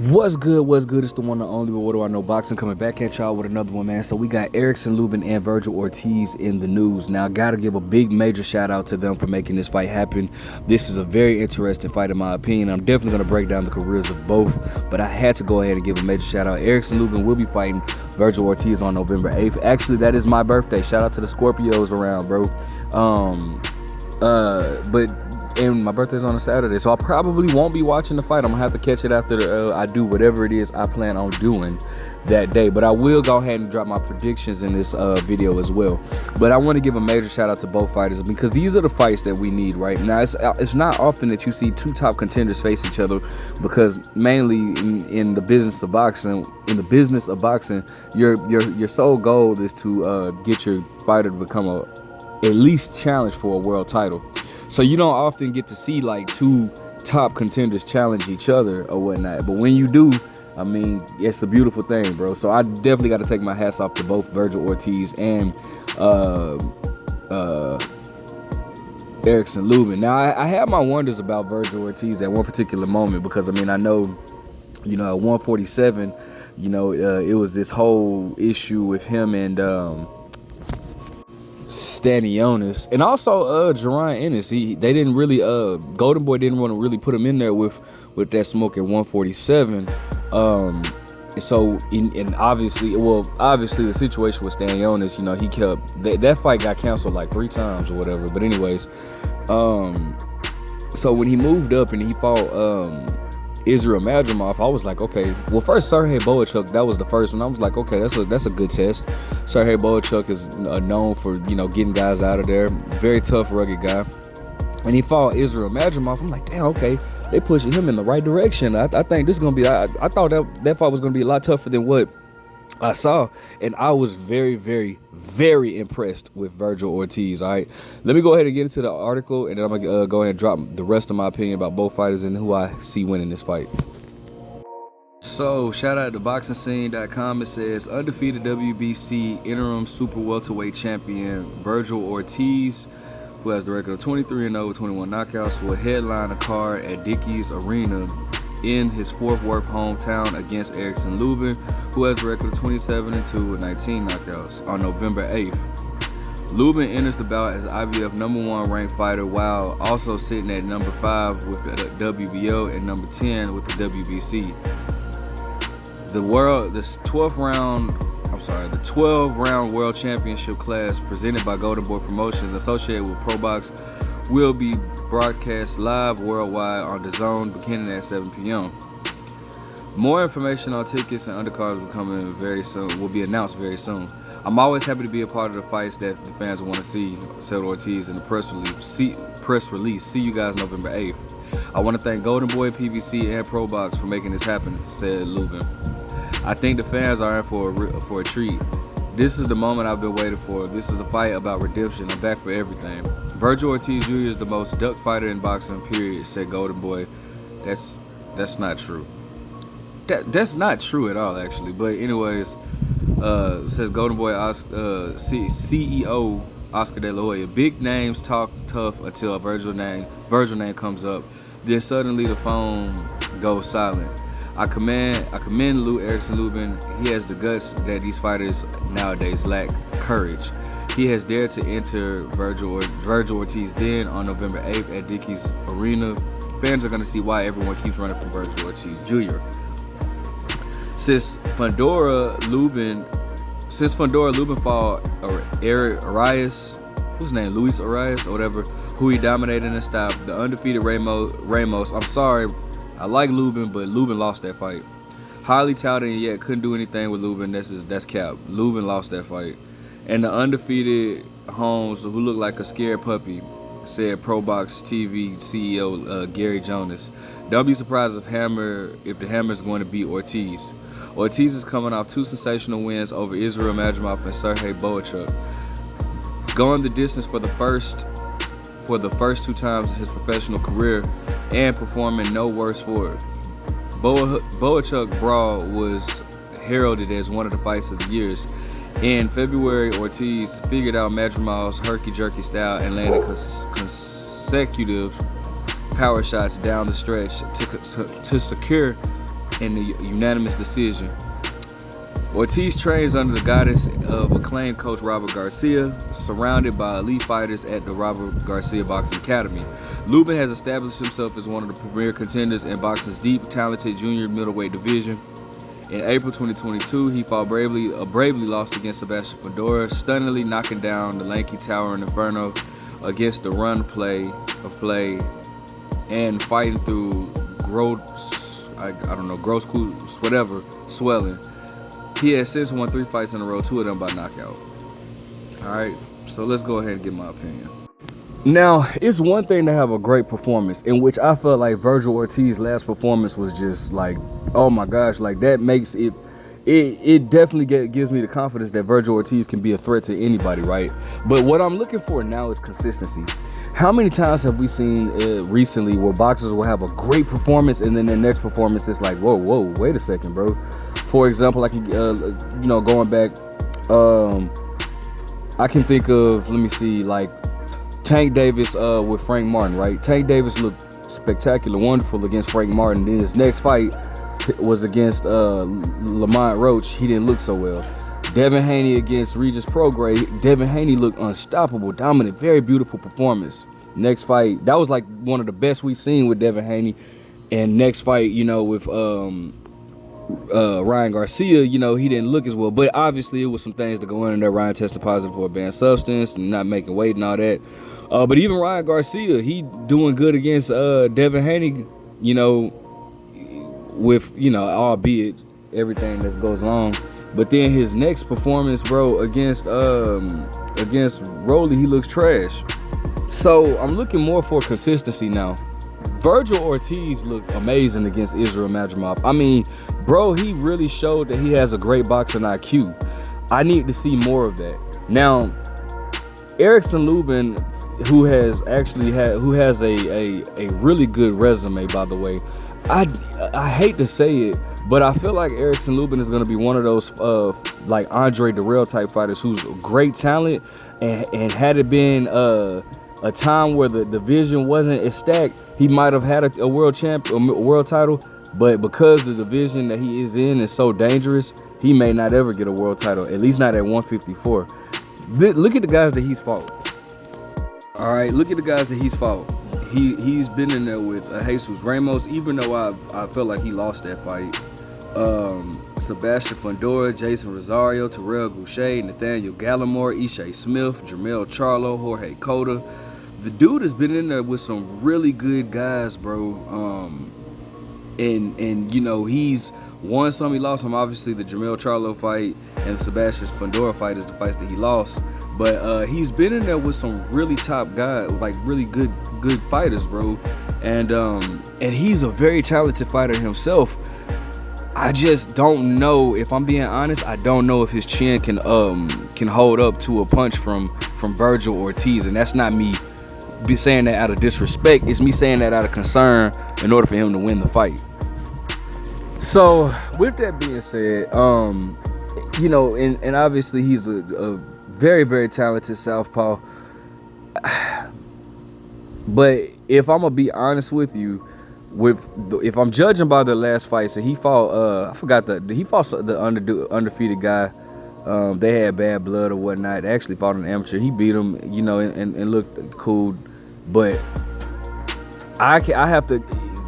What's good? What's good? It's the one and only, but what do I know? Boxing coming back at y'all with another one, man. So we got Erickson, Lubin, and Virgil Ortiz in the news. Now, gotta give a big major shout out to them for making this fight happen. This is a very interesting fight, in my opinion. I'm definitely gonna break down the careers of both, but I had to go ahead and give a major shout out. Erickson Lubin will be fighting Virgil Ortiz on November 8th. Actually, that is my birthday. Shout out to the Scorpios around, bro. And my birthday's on a Saturday, so I probably won't be watching the fight. I'm gonna have to catch it after I do whatever it is I plan on doing that day. But I will go ahead and drop my predictions in this video as well. But I want to give a major shout out to both fighters, because these are the fights that we need right now. It's not often that you see two top contenders face each other, because mainly in the business of boxing, your sole goal is to get your fighter to become at least challenge for a world title. So you don't often get to see like two top contenders challenge each other or whatnot. But when you do, I mean, it's a beautiful thing, bro. So I definitely got to take my hats off to both Virgil Ortiz and Erickson Lubin. Now, I have my wonders about Virgil Ortiz at one particular moment, because I mean, I know, at 147, it was this whole issue with him and Stanionis, and also Jerron Ennis. They didn't really Golden Boy didn't want to really put him in there with that smoke at 147. And obviously the situation with Stanionis, he kept that fight got canceled like 3 times or whatever. But anyways, so when he moved up and he fought Israel Madrimov, I was like, okay. Well, first Sergey Boachuk, that was the first one. I was like, okay, that's a good test. Sergey Boachuk is known for getting guys out of there. Very tough, rugged guy. And he fought Israel Madrimov. I'm like, damn, okay, they pushing him in the right direction. I think this is gonna be. I thought that fight was gonna be a lot tougher than what I saw, and I was very, very, very impressed with Virgil Ortiz. All right, let me go ahead and get into the article, and then I'm gonna go ahead and drop the rest of my opinion about both fighters and who I see winning this fight. So, shout out to BoxingScene.com. It says undefeated WBC interim super welterweight champion Virgil Ortiz, who has the record of 23-0 with 21 knockouts, will headline a card at Dickies Arena in his Fort Worth hometown against Erickson Lubin, who has the record of 27-2 with 19 knockouts, on November 8th. Lubin enters the bout as IBF #1 ranked fighter, while also sitting at number 5 with the WBO and number 10 with the WBC. The 12-round World Championship class presented by Golden Boy Promotions, associated with ProBox, will be broadcast live worldwide on DAZN beginning at 7 p.m. More information on tickets and undercards will be announced very soon. I'm always happy to be a part of the fights that the fans want to see, said Ortiz in the press release. See you guys November 8th. I want to thank Golden Boy, PBC, and ProBox for making this happen, said Lubin. I think the fans are in for a treat. This is the moment I've been waiting for. This is the fight about redemption. I'm back for everything. Virgil Ortiz Jr. is the most duck fighter in boxing, period, said Golden Boy. That's not true. That's not true at all, actually. But anyways, says Golden Boy CEO Oscar De La Hoya. Big names talk tough until a Virgil name comes up. Then suddenly the phone goes silent. I commend Erickson Lubin. He has the guts that these fighters nowadays lack, courage. He has dared to enter Virgil Ortiz den on November 8th at Dickies Arena. Fans are going to see why everyone keeps running from Virgil Ortiz Jr. Since Fundora Lubin fought Arias, whose name, Luis Arias or whatever, who he dominated and stopped, the undefeated Ramos. I'm sorry, I like Lubin, but Lubin lost that fight. Highly touted and yet couldn't do anything with Lubin. That's cap. Lubin lost that fight. And the undefeated Holmes, who looked like a scared puppy, said ProBox TV CEO Gary Jonas. Don't be surprised if the Hammer is going to beat Ortiz. Ortiz is coming off 2 sensational wins over Israel Madrimov and Sergey Boachuk, going the distance for the first 2 times in his professional career, and performing no worse for it. Boachuk brawl was heralded as one of the fights of the years. In February, Ortiz figured out Madrimov's herky-jerky style and landed consecutive power shots down the stretch to secure in the unanimous decision. Ortiz trains under the guidance of acclaimed coach Robert Garcia, surrounded by elite fighters at the Robert Garcia Boxing Academy. Lubin has established himself as one of the premier contenders in boxing's deep, talented junior middleweight division. In April 2022, he fought bravely lost against Sebastian Fedora, stunningly knocking down the lanky towering Inferno against the run play and fighting through gross swelling. He has since won 3 fights in a row, 2 of them by knockout. Alright, so let's go ahead and get my opinion. Now, it's one thing to have a great performance, in which I felt like Virgil Ortiz's last performance was just like, oh my gosh, like that makes it definitely gives me the confidence that Virgil Ortiz can be a threat to anybody, right? But what I'm looking for now is consistency. How many times have we seen recently where boxers will have a great performance and then their next performance is like, whoa, wait a second, bro. For example, like, going back, I can think of, let me see, like Tank Davis with Frank Martin, right? Tank Davis looked spectacular, wonderful against Frank Martin. Then his next fight was against Lamont Roach. He didn't look so well. Devin Haney against Regis Prograis. Devin Haney looked unstoppable, dominant, very beautiful performance. Next fight, that was like one of the best we've seen with Devin Haney. And next fight, with Ryan Garcia, he didn't look as well. But obviously, it was some things to go in there. Ryan tested positive for a banned substance and not making weight and all that. But even Ryan Garcia, he doing good against Devin Haney, with, albeit everything that goes along. But then his next performance, bro, against Rolly, he looks trash. So I'm looking more for consistency now. Virgil Ortiz looked amazing against Israel Madrimov. I mean, bro, he really showed that he has a great boxing IQ. I need to see more of that. Now, Erickson Lubin, who has a really good resume, by the way. I hate to say it, but I feel like Erickson Lubin is going to be one of those like Andre Darrell type fighters who's great talent, and had it been a time where the division wasn't as stacked, he might have had a world title. But because the division that he is in is so dangerous, he may not ever get a world title, at least not at 154. Look at the guys that he's fought. All right, look at the guys that he's fought. He's been in there with Jesus Ramos, even though I felt like he lost that fight. Sebastian Fundora, Jason Rosario, Terrell Goucher, Nathaniel Gallimore, Ishe Smith, Jermell Charlo, Jorge Cota. The dude has been in there with some really good guys, bro. And he's won some, he lost some. Obviously, the Jermell Charlo fight and the Sebastian Fundora fight is the fights that he lost. But he's been in there with some really top guys, like really good fighters, bro. And he's a very talented fighter himself. I just don't know, if I'm being honest, I don't know if his chin can hold up to a punch from Virgil Ortiz. And that's not me saying that out of disrespect. It's me saying that out of concern in order for him to win the fight. So with that being said, and obviously he's a very, very talented southpaw. But if I'm gonna be honest with you, if I'm judging by the last fight, so he fought he fought the undefeated guy. They had bad blood or whatnot. They actually fought an amateur. He beat him, and looked cool. But I have to.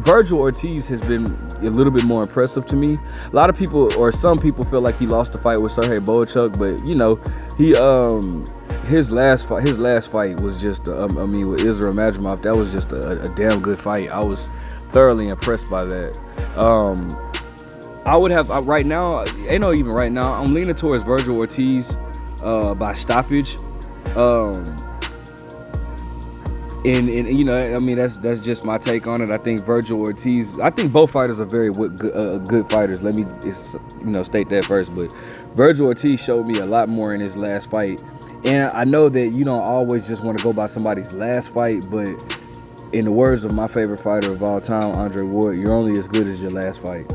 Virgil Ortiz has been a little bit more impressive to me. A lot of people, or some people, feel like he lost the fight with Sergey Boychuk, but he his last fight was just with Israel Madrimov, that was just a damn good fight. I was thoroughly impressed by that. I would have right now, I'm leaning towards Virgil Ortiz by stoppage. That's just my take on it. I think Virgil Ortiz, I think both fighters are very good fighters. Let me state that first. But Virgil Ortiz showed me a lot more in his last fight. And I know that you don't always just want to go by somebody's last fight, but in the words of my favorite fighter of all time, Andre Ward, you're only as good as your last fight.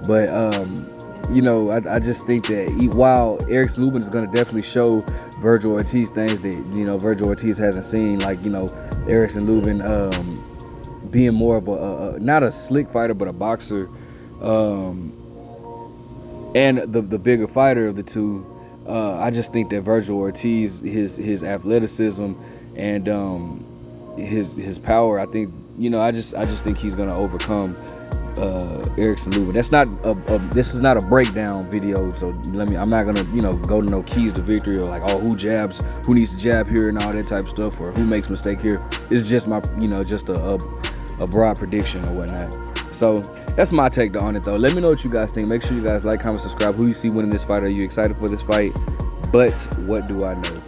But I just think that while Erickson Lubin is going to definitely show Virgil Ortiz things that Virgil Ortiz hasn't seen, like Erickson Lubin being more of a not a slick fighter but a boxer And the bigger fighter of the two, I just think that Virgil Ortiz, his athleticism and his power, I think, I just think he's gonna overcome Erickson Lubin. That's not this is not a breakdown video, so I'm not gonna go to no keys to victory or like, oh, who needs to jab here and all that type of stuff, or who makes mistake here. It's just my just a broad prediction or whatnot. So that's my take on it though. Let me know what you guys think. Make sure you guys like, comment, subscribe. Who you see winning this fight? Are you excited for this fight? But what do I know?